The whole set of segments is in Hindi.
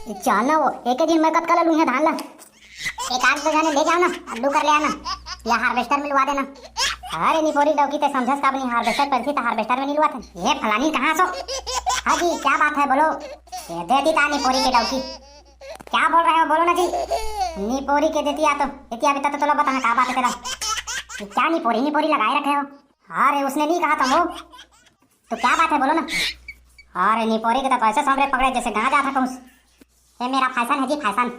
चल ना वो एक ही दिन में कत कर लूँ धान ला। एक आध दो जाने ले जाओ ना, अल्लू कर ले आना या हार्वेस्टर मिलवा देना। अरे नी पोरी डौकी ते समझस का अपनी हार्वेस्टर पर थी तो हार्वेस्टर में निलवा था। ये फलानी कहाँ सो? हाँ जी क्या बात है बोलो। ये दे दी तानी पोरी के डौकी। क्या बोल रहे हो बोलो ना जी। नी पोरी के देती आ तो इतनी अभी तक तो चलो बता क्या बात है तेरा। क्या नी पोरी लगाए रखे हो? अरे उसने नहीं कहा तुम हो तो क्या बात है बोलो ना। अरे नी पोरी के तो पैसे समरे पकड़े जैसे कहाँ जा था कहूँ। ये मेरा फैशन है जी फैशन।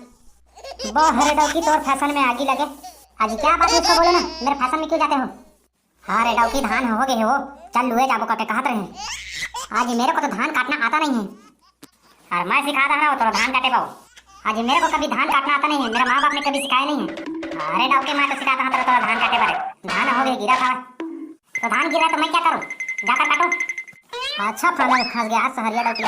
वो हरे डौकी तोर फैशन में आगी लगे। आज क्या बात है उसको बोलो ना, मेरे फैशन में क्यों जाते हो? अरे डौकी धान हो गए हो, चल लुए जाबो करके कहत रहे। आज मेरे को तो धान काटना आता नहीं है और मैं सिखा रहा हूँ तो धान काटे पाओ। आज मेरे को कभी धान काटना आता नहीं है, मेरे माँ बाप ने कभी सिखाया नहीं है। अरे डौकी मैं तो सिखाता हूँ तो धान काटे बारे। धान हो गए गिरा था तो धान गिरा तो मैं क्या करूँ, जाकर काटो। अच्छा फल फंस गया सहरिया डौकी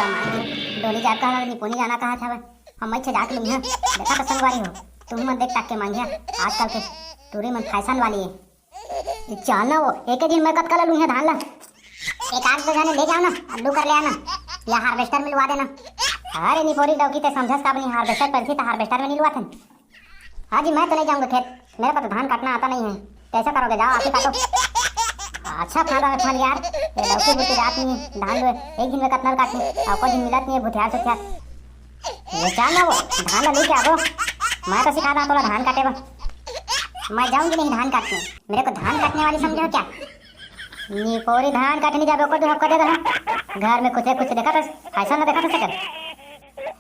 डोली जाब कहा निपुणी जाना कहा था हम मैं जाके लूँ देखा तो संगवारी हो तुम मन देख टाक के मांगिया आजकल के टूरी मन फैशन वाली है। चल ना वो एक ही दिन में कत कर लूँ धान ला। एक आध दो जाने ले जाओ ना, अल्लू कर ले आना या हार्वेस्टर मिलवा देना। अरे नी पोरी डौकी ते समझस का अपनी हार्वेस्टर पर थी तो हार्वेस्टर में निलवा था। हाँ जी मैं तो नहीं जाऊँगा खेत, मेरे को तो धान काटना आता नहीं है। कैसे करोगे जाओ आप ही काटो। अच्छा फायदा है फल यार, ये डौकी बुटी रात नहीं धान लो एक दिन में कतना काटनी और कोई दिन मिलत नहीं है भुथियार सुथियार। ये चल ना वो धान लू क्या वो, मैं तो सिखा रहा थोड़ा धान काटे बा। मैं जाऊंगी नहीं धान काटने, मेरे को धान काटने वाली समझो क्या। नी पोरी धान काटने जाबे को हक्का दे दे घर में कुछ देखा था फैशन में देखा था सकर।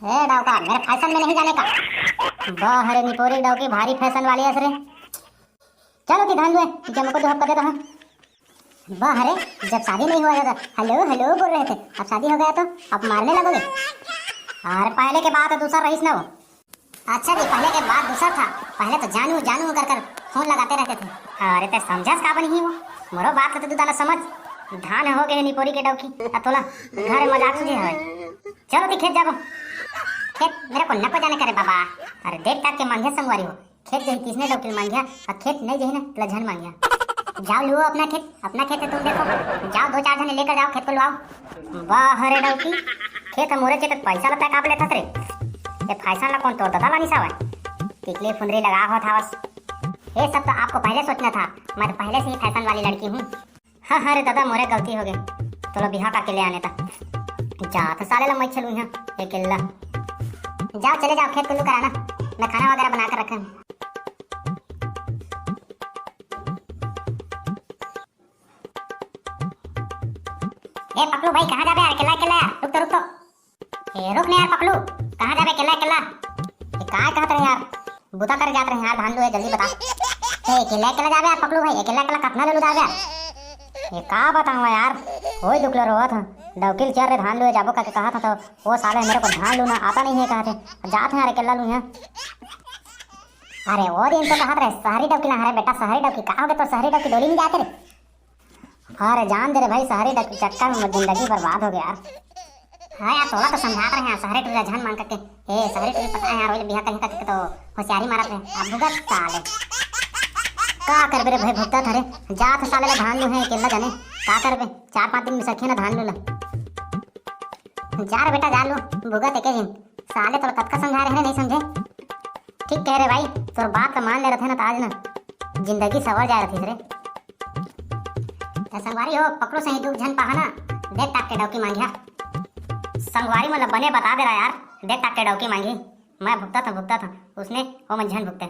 हे डौका मेरे फैशन में नहीं जाने का। वाह रे नी पोरी डौकी भारी फैशन वाली है रे। चलो कि धान लुए जब को हक्का दे दे। वाह रे जब शादी नहीं हुआ था हेलो हेलो बोल रहे थे, अब शादी हो गया तो अब मारने लगोगे। और पहले के बाद दूसरा रईस ना हो। अच्छा जी पहले के बाद दूसरा था, पहले तो जानू जानू कर फोन लगाते रहते थे। अरे ते समझस का बनी वो मोरो बात तो तू दाना समझ। धान हो गए निपोरी के डौकी तोला घर मजाक सुझे है। चलो ती खेत जाबो। खेत मेरे को नको जाने करे बाबा। अरे देख टाक के मांगिया संगवारी हो खेत जही तीसने डौकी मांगिया और खेत नहीं जही ना लझन मांगिया। जाओ लो अपना खेत है तुम देखो, जाओ दो चार जने लेकर जाओ खेत को लुआओ। वाह रे डौकी खेत मोरे चेत पैसा लगता काप लेता रे। ये फैशन ला कौन तोड़ दता लानी सावा टिकली फुंदरी लगा हो था बस। ये सब तो आपको पहले सोचना था, मैं तो पहले से ही फैशन वाली लड़की हूँ। हाँ अरे दादा मोरे गलती हो गई, चलो बिहा का ले आने था जा तो साले ला मैं चलूँ यहाँ ये किल्ला। जाओ चले जाओ खेत कुल्लू कराना, मैं खाना वगैरह बना कर रखा हूँ। ए पकलू भाई कहाँ जाबे यार, केला रुक तो ए रुक नहीं यार पकलू कहाँ जाबे केला ये काय कहत रहे यार, बुता कर जात रहे यार धान लो है जल्दी बता। ए केला जाबे यार पकलू भाई, केला कितना ले लू जाबे ये का बताऊं यार। होई दुखलो रोत डौकिल चल रे धान लो जाबो का कहा था तो वो साले मेरे को धान लूना आता नहीं है कहते जात है। अरे केला लू है। अरे वो दिन तो कहत रहे शहरी डौकी ना। अरे बेटा शहरी डौकी कहा हो गए तो शहरी डौकी डोली नहीं जाते रे। अरे जान दे रे भाई शहरी डौकी चक्कर में जिंदगी बर्बाद हो गया यार। हाँ यार थोड़ा तो समझा रहे हैं शहरी टूरा जान मान करके। ए शहरी टूरी पता है यार रोज बिहार कहीं करके तो होशियारी मारत है अब भुगत साले का करबे रे भाई भुगता थारे जात साले ला धान लू है केला जाने का करबे 4-5 दिन में सखे ना धान लू ला। जा रे बेटा जा लो भुगत एक दिन साले तो कतका समझा रहे हैं नहीं समझे। ठीक कह रहे भाई तोर बात तो मान ले रहे थे ना तो आज ना जिंदगी सवर जा रही रे। संगवारी हो पकड़ो सही दू झन पहाना देख टाक के डौकी मांगिया। संगवारी मतलब बने बता दे रहा यार देख टाक के डौकी मांगी। मैं भुगता था उसने वो मन झन भुगते।